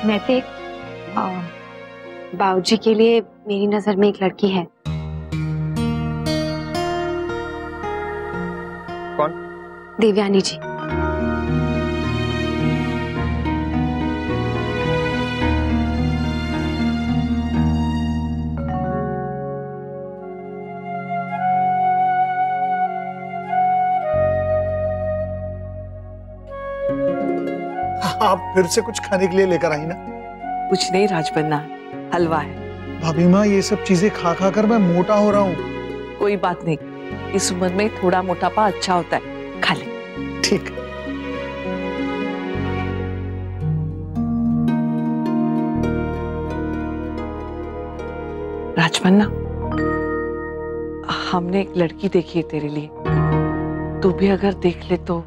नैतिक, बाबूजी के लिए मेरी नजर में एक लड़की है। कौन? देवयानी जी। आप फिर से कुछ खाने के लिए लेकर आई ना? कुछ नहीं राजबन्ना, हलवा है। भाभी माँ, ये सब चीजें खा खा कर मैं मोटा हो रहा हूँ। कोई बात नहीं, इस उम्र में थोड़ा मोटापा अच्छा होता है, खा ले। ठीक। राजबन्ना, हमने एक लड़की देखी है तेरे लिए, तू भी अगर देख ले तो।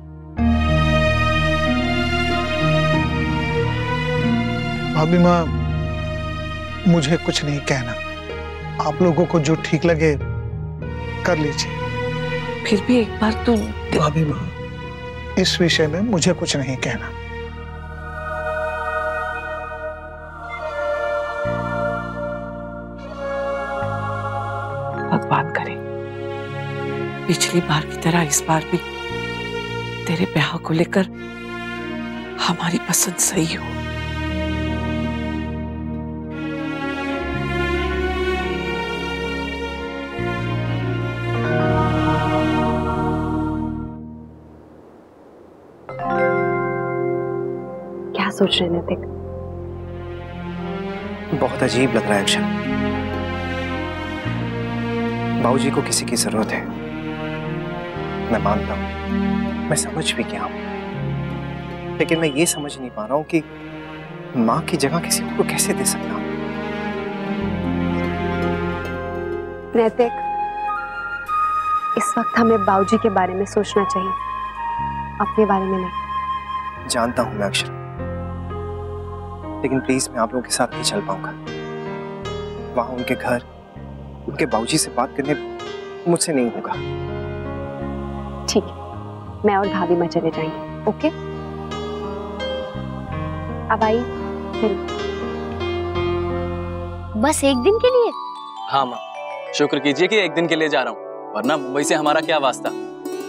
भाभी माँ, मुझे कुछ नहीं कहना, आप लोगों को जो ठीक लगे कर लीजिए। फिर भी एक बार तू। भाभी माँ, इस विषय में मुझे कुछ नहीं कहना। भगवान करे पिछली बार की तरह इस बार भी तेरे ब्याह को लेकर हमारी पसंद सही हो। क्या सोच रहे नैतिक? बहुत अजीब लग रहा है अक्षर। बाबूजी को किसी की जरूरत है, मैं मानता हूं, मैं समझ भी गया हूं, लेकिन मैं ये समझ नहीं पा रहा हूं कि माँ की जगह किसी को कैसे दे सकता हूं। नैतिक, इस वक्त हमें बाबूजी के बारे में सोचना चाहिए, अपने बारे में नहीं। जानता हूं मैं अक्षर, लेकिन प्लीज मैं आप लोगों के साथ नहीं चल पाऊंगा। वहां उनके घर, उनके बाबूजी से बात करने मुझसे नहीं होगा। ठीक है, मैं और भाभी माँ चले जाएंगे। ओके, अब आई फिर। बस एक दिन के लिए? हाँ माँ, शुक्र कीजिए कि एक दिन के लिए जा रहा हूँ, वरना मुंबई से हमारा क्या वास्ता।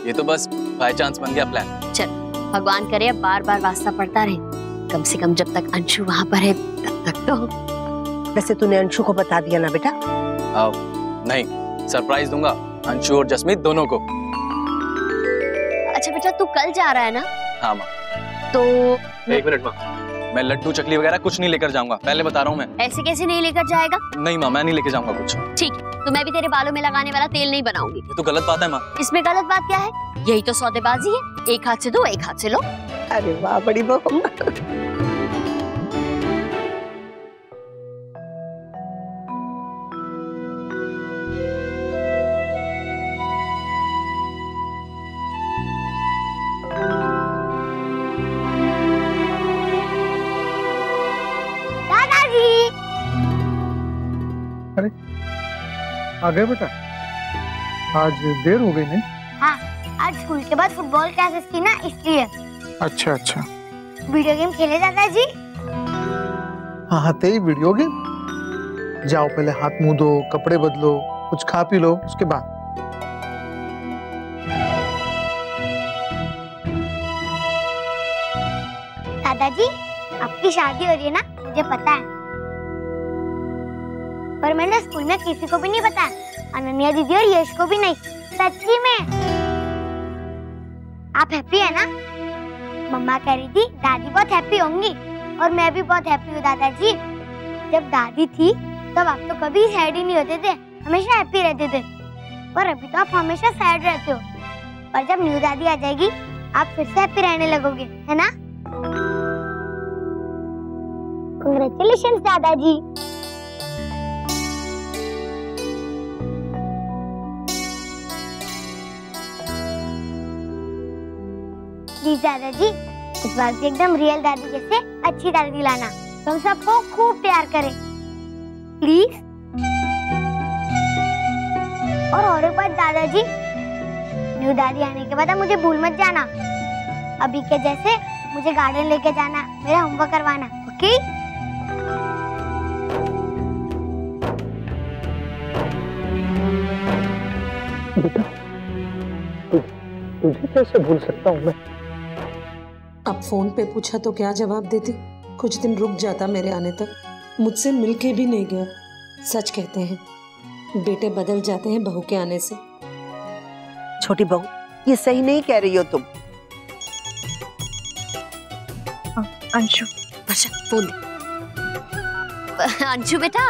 ये तो बस बाय चांस बन गया प्लान। चल, भगवान करे अब बार बार वास्ता पड़ता रहे, कम से कम जब तक अंशु वहाँ पर है तब तक तो। वैसे तूने अंशु को बता दिया ना बेटा? नहीं, सरप्राइज दूंगा अंशु और जसमीत दोनों को। अच्छा बेटा, तू कल जा रहा है ना? हाँ माँ। तो एक मिनट माँ, मैं लड्डू चकली वगैरह कुछ नहीं लेकर जाऊंगा, पहले बता रहा हूँ मैं। ऐसे कैसे नहीं लेकर जाएगा? नहीं माँ, मैं नहीं लेके जाऊंगा कुछ। ठीक है, तो मैं भी तेरे बालों में लगाने वाला तेल नहीं बनाऊंगी। ये तो गलत बात है माँ। इसमें गलत बात क्या है? यही तो सौदेबाजी है, एक हाथ से दो एक हाथ से लो। अरे वाह, बड़ी बहू। अरे आ गए बेटा, आज देर हो गई नहीं? हाँ, आज स्कूल के बाद फुटबॉल क्लासेस थी ना, इसलिए। अच्छा अच्छा। वीडियो गेम खेले दादाजी? हाँ हाँ, तेरी वीडियो गेम? जाओ पहले हाथ मुंह दो, कपड़े बदलो, कुछ खा पी लो, उसके बाद। दादाजी, आपकी शादी हो रही है ना, मुझे पता है, पर मैंने स्कूल में किसी को भी नहीं बताया, अनन्या दीदी और यश को भी नहीं। सच्ची में। आप हैप्पी है ना? मम्मा कह रही थी दादी बहुत हैप्पी होंगी, और मैं भी बहुत हैप्पी हूँ दादाजी। जब दादी थी तब आप तो कभी सैड ही नहीं होते थे, हमेशा हैप्पी रहते थे, और अभी तो आप हमेशा सैड रहते हो। पर जब न्यू दादी आ जाएगी आप फिर से हैप्पी रहने लगोगे, है ना? कांग्रेचुलेशंस दादाजी। प्लीज दादाजी, इस बार भी एकदम रियल दादी जैसे अच्छी दादी लाना, तो हम सबको खूब प्यार करें, प्लीज। और एक बात दादाजी, न्यू दादी आने के बाद मुझे भूल मत जाना, अभी के जैसे मुझे गार्डन लेके जाना, मेरा होमवर्क करवाना, ओके? बेटा, तुझे कैसे भूल सकता हूँ मैं? अब फोन पे पूछा तो क्या जवाब देती? कुछ दिन रुक जाता मेरे आने तक, मुझसे मिलके भी नहीं गया। सच कहते हैं बेटे बदल जाते हैं बहू के आने से। छोटी बहू, ये सही नहीं कह रही हो तुम। अंशु, वर्षा फोन दे। अंशु बेटा,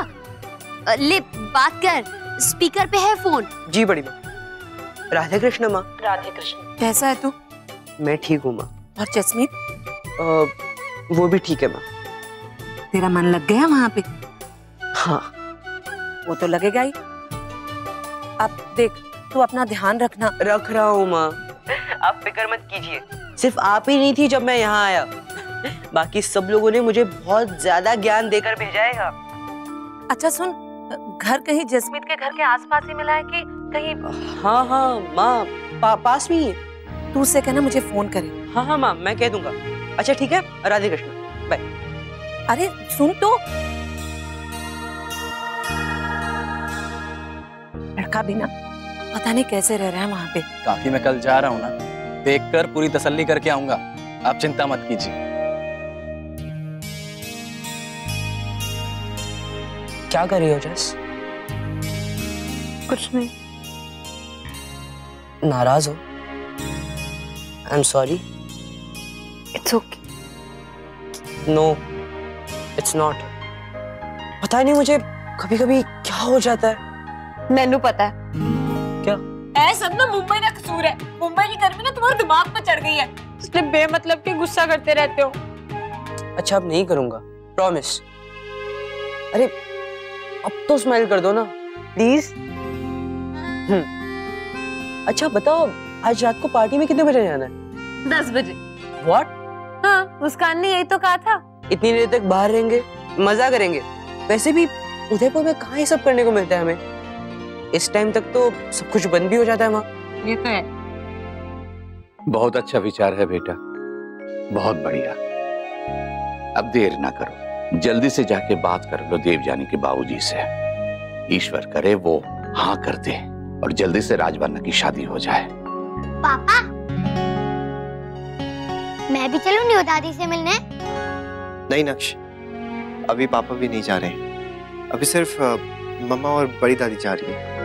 ले बात कर, स्पीकर पे है फोन। जी बड़ी माँ। राधे कृष्ण माँ। राधे कृष्ण। कैसा है तू? मैं ठीक हूँ माँ। और जसमीत? वो भी ठीक है माँ। तेरा मन लग गया वहाँ पे? हाँ। वो तो लगेगा ही। अब देख, तू अपना ध्यान रखना। रख रहा हूँ माँ, आप फिक्र मत कीजिए। सिर्फ आप ही नहीं थी जब मैं यहाँ आया, बाकी सब लोगों ने मुझे बहुत ज्यादा ज्ञान देकर भेजा है। अच्छा सुन, घर कहीं जसमीत के घर के आसपास ही मिला है कि कहीं? हाँ हाँ माँ, पास में ही है। तू उससे कहना मुझे फोन करे। हाँ हाँ माँ, मैं कह दूंगा। अच्छा ठीक है, राधे कृष्ण, बाय। अरे सुन तो, लड़का भी ना पता नहीं कैसे रह रहा है वहाँ पे। काकी मैं कल जा रहा हूँ ना, देखकर पूरी तसल्ली करके आऊंगा, आप चिंता मत कीजिए। क्या कर रही हो जस? कुछ नहीं। नाराज हो? I am sorry. It's okay. No, it's not. पता नहीं मुझे कभी कभी क्या हो जाता है। मैनू पता है। क्या? ऐ सब ना मुंबई का कसूर है। मुंबई की गर्मी ना तुम्हारे दिमाग पे चढ़ गई है, इसलिए बेमतलब के गुस्सा करते रहते हो। अच्छा अब नहीं करूंगा, प्रॉमिस। अरे अब तो स्माइल कर दो ना प्लीज। अच्छा बताओ, आज रात को पार्टी में कितने बजे जाना है? 10 बजे। व्हाट? हाँ, मुस्कान ने यही तो कहा था। इतनी देर तक बाहर रहेंगे, मजा करेंगे। वैसे भी उदयपुर में कहाँ ये सब करने को मिलता है हमें। इस टाइम तक तो सब कुछ बंद भी हो जाता है वहाँ। ये तो है। बहुत अच्छा विचार है बेटा, बहुत बढ़िया। अब देर ना करो, जल्दी से जाके बात कर लो देवजानी के बाबूजी से। ईश्वर करे वो हाँ कर दे और जल्दी से राजबन्ना की शादी हो जाए। पापा, मैं भी चलूं न्यू दादी से मिलने? नहीं नक्श, अभी पापा भी नहीं जा रहे। अभी सिर्फ मम्मा और बड़ी दादी जा रही है।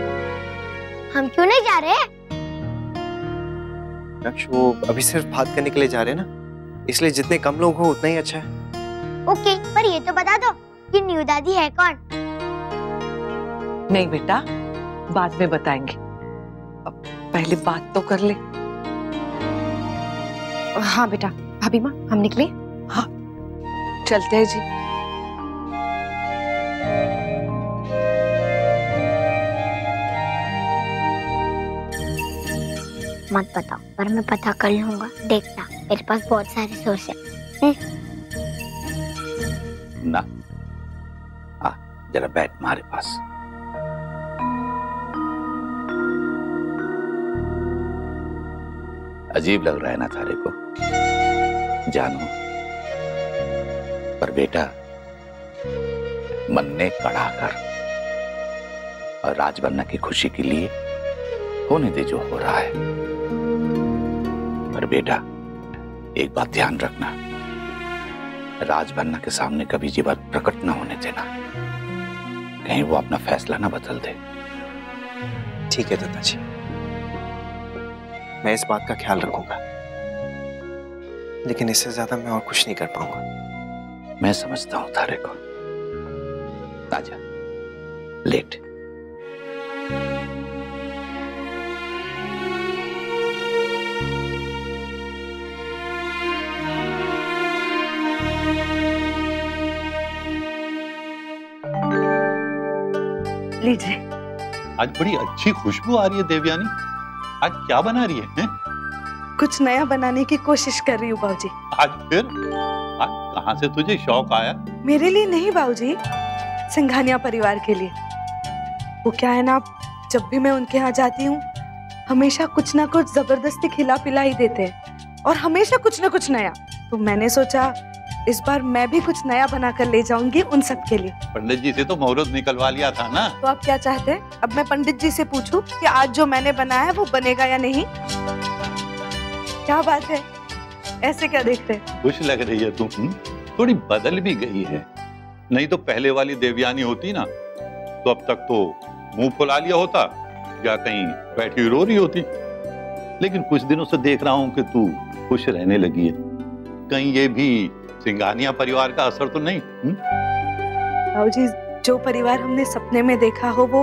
हम क्यों नहीं जा रहे? नक्श, वो अभी सिर्फ बात करने के लिए जा रहे हैं ना, इसलिए जितने कम लोग हो उतना ही अच्छा है। ओके, पर ये तो बता दो कि न्यू दादी है कौन? नहीं बेटा, बाद में बताएंगे, अब पहले बात तो कर ले। हाँ बेटा। भाभी माँ, हम निकले? हाँ चलते हैं जी। मत बताओ, पर मैं पता कर लूंगा। देखना, मेरे पास बहुत सारे सोर्स है। ना आ, जरा बैठ हमारे पास। अजीब लग रहा है ना थारे को, जानो, पर बेटा मन ने कड़ा कर और राजबन्ना की खुशी के लिए होने दे जो हो रहा है। पर बेटा एक बात ध्यान रखना, राजबन्ना के सामने कभी ये बात प्रकट न होने देना, कहीं वो अपना फैसला ना बदल दे। ठीक है दादाजी, मैं इस बात का ख्याल रखूंगा, लेकिन इससे ज्यादा मैं और कुछ नहीं कर पाऊंगा। मैं समझता हूं थारे को। आजा, लेट। लीजिए। आज बड़ी अच्छी खुशबू आ रही है देवयानी, आज क्या बना रही है? कुछ नया बनाने की कोशिश कर रही हूँ बाबूजी। आज फिर? आज कहाँ से तुझे शौक आया? मेरे लिए नहीं बाबूजी, सिंघानिया परिवार के लिए। वो क्या है ना, जब भी मैं उनके यहाँ जाती हूँ हमेशा कुछ ना कुछ जबरदस्ती खिला पिला ही देते हैं और हमेशा कुछ ना कुछ नया। तो मैंने सोचा इस बार मैं भी कुछ नया बनाकर ले जाऊंगी उन सब के लिए। पंडित जी से तो मुहूर्त निकलवा लिया था ना। तो आप क्या चाहते हैं? अब मैं पंडित जी से पूछूं कि आज जो मैंने बनाया है वो बनेगा या नहीं? क्या बात है, ऐसे क्या देख रहे? खुश लग रही है तुम। थोड़ी बदल भी गई है, नहीं तो पहले वाली देवयानी होती ना तो अब तक तो मुंह फुला लिया होता या कहीं बैठी रो रही होती। लेकिन कुछ दिनों से देख रहा हूं कि तू खुश रहने लगी है। कहीं ये भी सिंघानिया परिवार का असर तो नहीं? बाबूजी, जो परिवार हमने सपने में देखा हो वो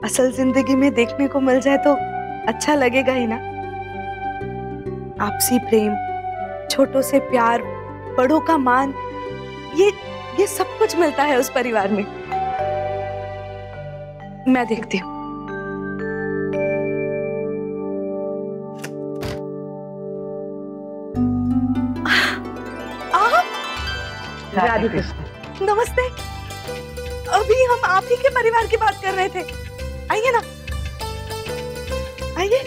असल जिंदगी में देखने को मिल जाए तो अच्छा लगेगा ही ना। आपसी प्रेम, छोटों से प्यार, बड़ों का मान, ये सब कुछ मिलता है उस परिवार में। मैं देखती हूँ। राधे कृष्ण। नमस्ते। अभी हम आप ही के परिवार की बात कर रहे थे। आइए ना, आइए।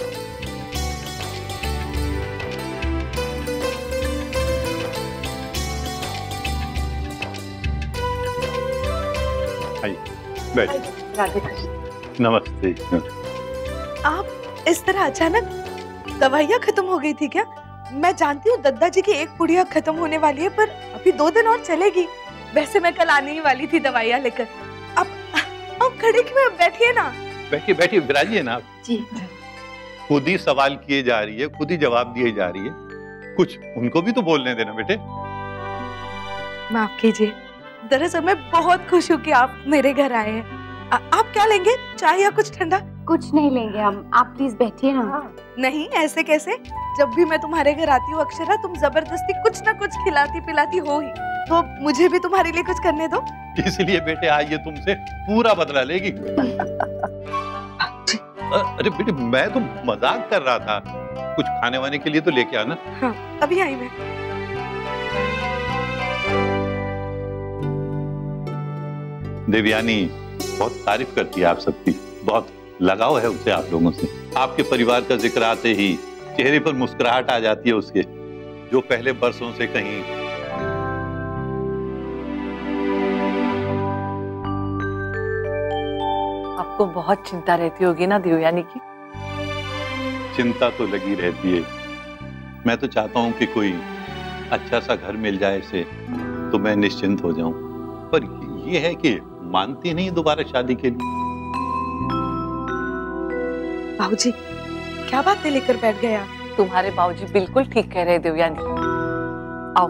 बैठ। राधे कृष्ण। नमस्ते। आप इस तरह अचानक, दवाइयाँ खत्म हो गई थी क्या? मैं जानती हूँ दद्दा जी की एक पुड़िया खत्म होने वाली है, पर अभी 2 दिन और चलेगी। वैसे मैं कल आने ही वाली थी दवाइयाँ लेकर। अब खड़े क्यों? बैठिए ना। बैठिए बैठिए, विराजिए ना। जी। खुद ही सवाल किए जा रही है, खुद ही जवाब दिए जा रही है, कुछ उनको भी तो बोलने देना बेटे। माफ कीजिए, दरअसल मैं बहुत खुश हूँ कि आप मेरे घर आए हैं। आप क्या लेंगे, चाय या कुछ ठंडा? कुछ नहीं लेंगे हम, आप प्लीज बैठिए ना। नहीं, ऐसे कैसे? जब भी मैं तुम्हारे घर आती हूँ अक्षरा, तुम जबरदस्ती कुछ ना कुछ खिलाती पिलाती हो ही, तो मुझे भी तुम्हारे लिए कुछ करने दो। इसलिए बेटे आज ये तुमसे पूरा बदला लेगी। अरे बेटे, मैं तो मजाक कर रहा था, कुछ खाने वाने के लिए तो लेके आना। हाँ, अभी आई मैं। देवयानी बहुत तारीफ करती है आप सबकी, बहुत लगाव है उसे आप लोगों से। आपके परिवार का जिक्र आते ही चेहरे पर मुस्कुराहट आ जाती है उसके, जो पहले बरसों से कहीं। आपको बहुत चिंता रहती होगी ना देवयानी की? चिंता तो लगी रहती है। मैं तो चाहता हूँ कि कोई अच्छा सा घर मिल जाए इसे, तो मैं निश्चिंत हो जाऊं। पर ये है कि मानती नहीं दोबारा शादी के लिए। बाबूजी, क्या बातें लेकर बैठ गए आप? तुम्हारे बाबूजी बिल्कुल ठीक कह रहे हैं देवयानी। आओ,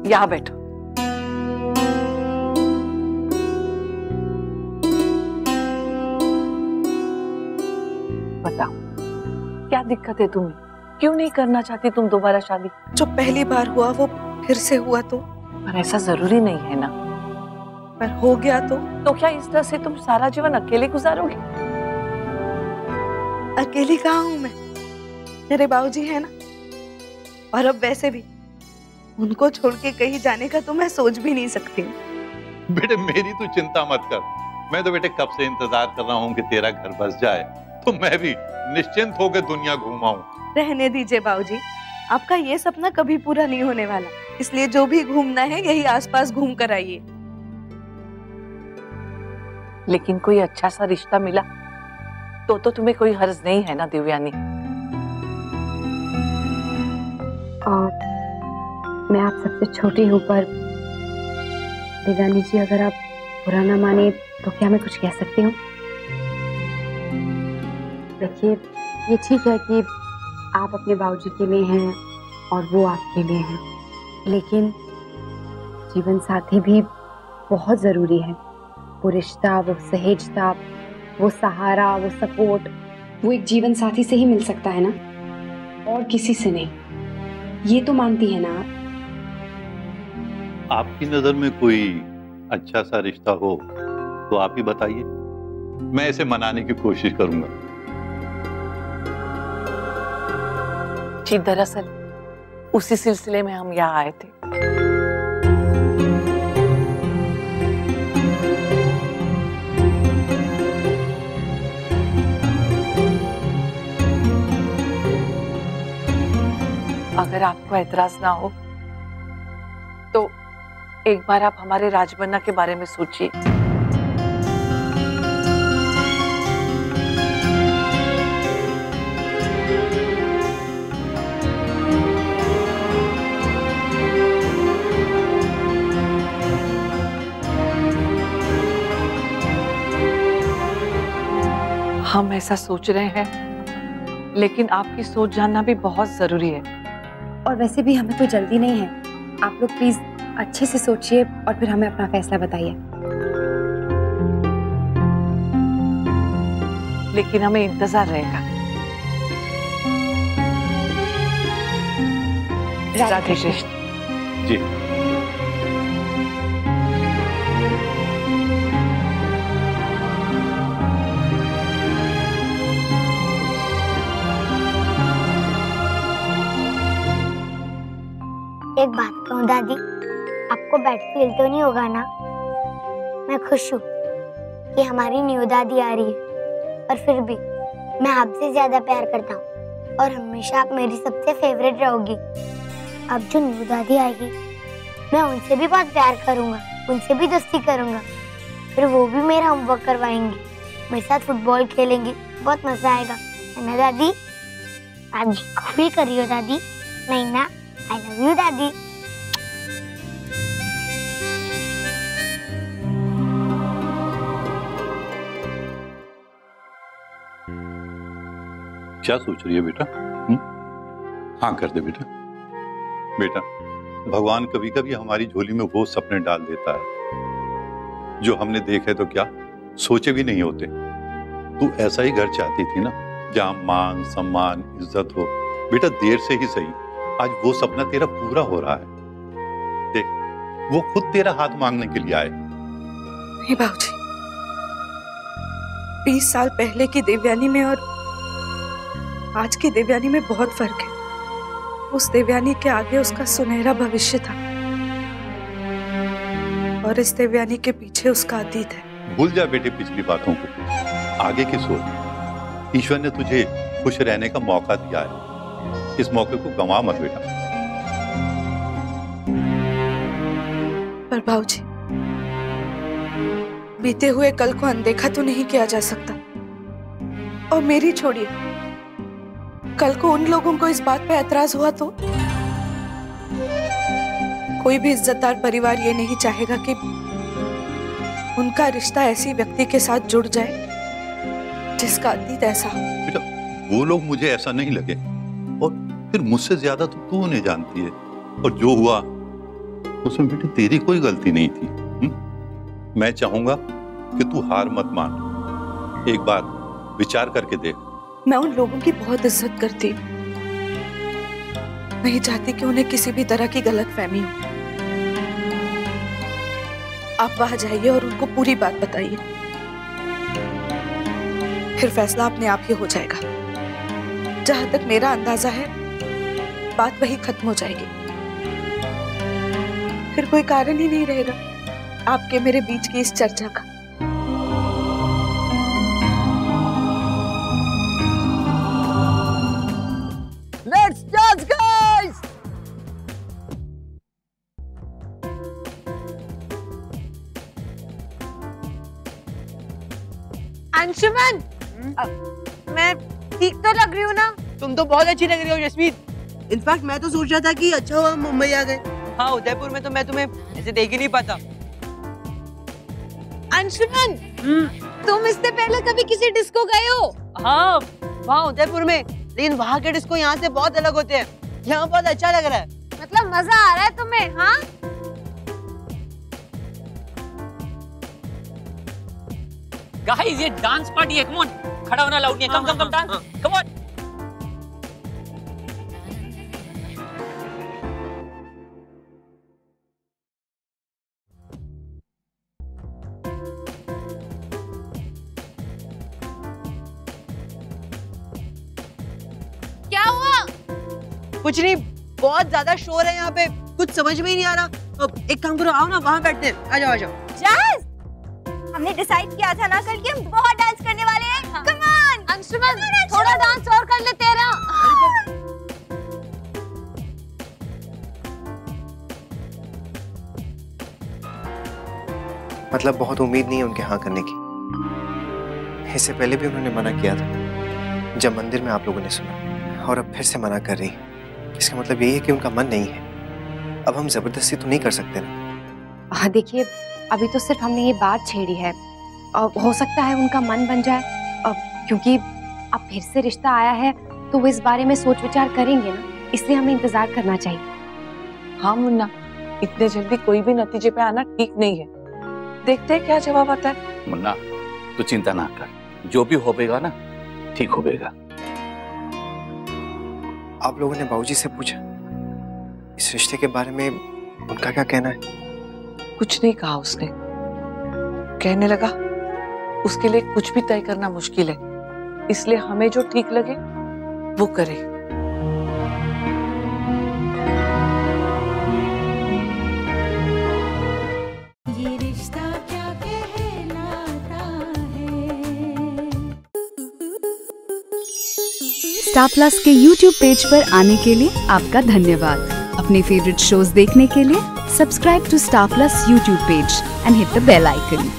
यहाँ बैठो। बताओ, क्या दिक्कत है तुम्हें? क्यों नहीं करना चाहती तुम दोबारा शादी? जो पहली बार हुआ वो फिर से हुआ तो? पर ऐसा जरूरी नहीं है ना। पर हो गया तो क्या इस तरह से तुम सारा जीवन अकेले गुजारोगे? अकेली कहाँ हूँ मैं? मेरे बाबूजी है ना। और अब वैसे भी उनको छोड़ के कहीं जाने का तो मैं सोच भी नहीं सकती। बेटे मेरी तू चिंता मत कर, मैं तो बेटे कब से इंतजार कर रहा हूँ कि तेरा घर बस जाए तो मैं भी निश्चिंत होकर दुनिया घूमाऊं। रहने दीजिए बाबूजी, आपका ये सपना कभी पूरा नहीं होने वाला, इसलिए जो भी घूमना है यही आसपास घूम कर आइए। लेकिन कोई अच्छा सा रिश्ता मिला तो तुम्हें कोई हर्ज नहीं है ना देवयानी? मैं आप सबसे छोटी हूँ, पर देवयानी जी अगर आप बुरा ना माने तो क्या मैं कुछ कह सकती हूँ? देखिए, ये ठीक है कि आप अपने बाबूजी के लिए हैं और वो आपके लिए हैं, लेकिन जीवन साथी भी बहुत जरूरी है। वो रिश्ता, वो सहेजता, वो सहारा, वो सपोर्ट, वो एक जीवन साथी से ही मिल सकता है ना, और किसी से नहीं। ये तो मानती है ना आप? आपकी नजर में कोई अच्छा सा रिश्ता हो तो आप ही बताइए, मैं इसे मनाने की कोशिश करूंगा। जी, दरअसल उसी सिलसिले में हम यहाँ आए थे। अगर आपको एतराज ना हो एक बार आप हमारे राजबन्ना के बारे में सोचिए। हम ऐसा सोच रहे हैं, लेकिन आपकी सोच जानना भी बहुत जरूरी है। और वैसे भी हमें कोई जल्दी नहीं है, आप लोग प्लीज अच्छे से सोचिए और फिर हमें अपना फैसला बताइए। लेकिन हमें इंतजार रहेगा। राधे कृष्ण। जी। एक बात कहूँ दादी, आपको बैड फील तो नहीं होगा ना? मैं खुश हूँ कि हमारी न्यू दादी आ रही है, पर फिर भी मैं आपसे ज्यादा प्यार करता हूँ और हमेशा आप मेरी सबसे फेवरेट रहोगी। अब जो न्यू दादी आएगी, मैं उनसे भी बहुत प्यार करूँगा, उनसे भी दोस्ती करूँगा, फिर वो भी मेरा होमवर्क करवाएंगी, मेरे साथ फुटबॉल खेलेंगी, बहुत मजा आएगा, है ना दादी? दादी को भी करियो दादी, नहीं ना? I love you, दादी। क्या सोच रही है बेटा? हाँ कर दे बेटा। बेटा, भगवान कभी कभी हमारी झोली में वो सपने डाल देता है जो हमने देखे तो क्या सोचे भी नहीं होते। तू ऐसा ही घर चाहती थी ना, जहाँ मान सम्मान इज्जत हो। बेटा देर से ही सही, आज वो सपना तेरा पूरा हो रहा है। देख, वो खुद तेरा हाथ मांगने के लिए आए। नहीं बाबूजी, 20 साल पहले की देवयानी में और आज की देवयानी में बहुत फर्क है। उस देवयानी के आगे उसका सुनहरा भविष्य था और इस देवयानी के पीछे उसका अतीत है। भूल जा बेटे पिछली बातों को, आगे की सोच। ईश्वर ने तुझे खुश रहने का मौका दिया है, इस मौके को गंवा मत बेटा। पर बाबूजी, बीते हुए कल को अनदेखा तो नहीं किया जा सकता। और मेरी छोड़िए, कल को उन लोगों को इस बात पे एतराज हुआ तो? कोई भी इज्जतदार परिवार ये नहीं चाहेगा कि उनका रिश्ता ऐसी व्यक्ति के साथ जुड़ जाए जिसका अतीत ऐसा हो। बेटा वो लोग मुझे ऐसा नहीं लगे, और फिर मुझसे ज्यादा तो तू उन्हें जानती है, और जो हुआ उसमें बेटे तेरी कोई गलती नहीं थी। मैं चाहूंगा कि तू हार मत मान, एक बार विचार करके देख। मैं उन लोगों की बहुत इज्जत करती हूँ, नहीं चाहती कि उन्हें किसी भी तरह की गलतफहमी हो। आप वहां जाइए और उनको पूरी बात बताइए, फिर फैसला अपने आप ही हो जाएगा। जहां तक मेरा अंदाजा है, बात वही खत्म हो जाएगी, फिर कोई कारण ही नहीं रहेगा आपके मेरे बीच की इस चर्चा का। Let's dance, guys! अंशुमन, मैं ठीक तो लग रही हूँ ना? तुम तो बहुत अच्छी लग रही हो जसमीत। इनफैक्ट मैं तो सोच रहा था कि अच्छा हुआ मुंबई आ गए। हाँ, उदयपुर में तो मैं तुम्हें ऐसे देख ही नहीं पाता। अंशुमन, तुम इससे पहले कभी किसी डिस्को गए हो? हाँ, वहाँ उदयपुर में, लेकिन वहाँ के डिस्को यहाँ से बहुत अलग होते हैं। यहाँ बहुत अच्छा लग रहा है। मतलब मजा आ रहा है तुम्हें? हाँ, गाइस ये डांस पार्टी है, कम ऑन, खड़ा होना अलाउड नहीं है, कम कम कम डांस, कम ऑन। क्या हुआ? कुछ नहीं, बहुत ज्यादा शोर है यहाँ पे, कुछ समझ में ही नहीं आ रहा। तो एक काम करो, आओ ना वहाँ बैठते हैं। आ जाओ आ जाओ। जैस, हमने डिसाइड किया था ना कल कि हम बहुत डांस करने वाले हैं। कम ऑन अंशुमन, थोड़ा डांस और कर ले तेरा। मतलब बहुत उम्मीद नहीं है उनके हाँ करने की। इससे पहले भी उन्होंने मना किया था जब मंदिर में आप लोगों ने सुना, और अब फिर से मना कर रही। इसका मतलब यही है कि उनका मन नहीं है। अब हम जबरदस्ती तो नहीं कर सकते ना। हाँ देखिए, अभी तो सिर्फ हमने ये बात छेड़ी है और हो सकता है उनका मन बन जाए। अब क्योंकि अब फिर से रिश्ता आया है तो वो इस बारे में सोच विचार करेंगे ना, इसलिए हमें इंतजार करना चाहिए। हाँ मुन्ना, इतने जल्दी कोई भी नतीजे पे आना ठीक नहीं है। देखते हैं क्या जवाब आता है। मुन्ना तू चिंता ना कर, जो भी होगा ना ठीक होगा। आप लोगों ने बाबूजी से पूछा इस रिश्ते के बारे में, उनका क्या कहना है? कुछ नहीं कहा उसने। कहने लगा उसके लिए कुछ भी तय करना मुश्किल है, इसलिए हमें जो ठीक लगे वो करे। ये रिश्ता क्या कहलाता है। स्टार प्लस के YouTube पेज पर आने के लिए आपका धन्यवाद। अपने फेवरेट शोज देखने के लिए subscribe to star plus YouTube page and hit the bell icon.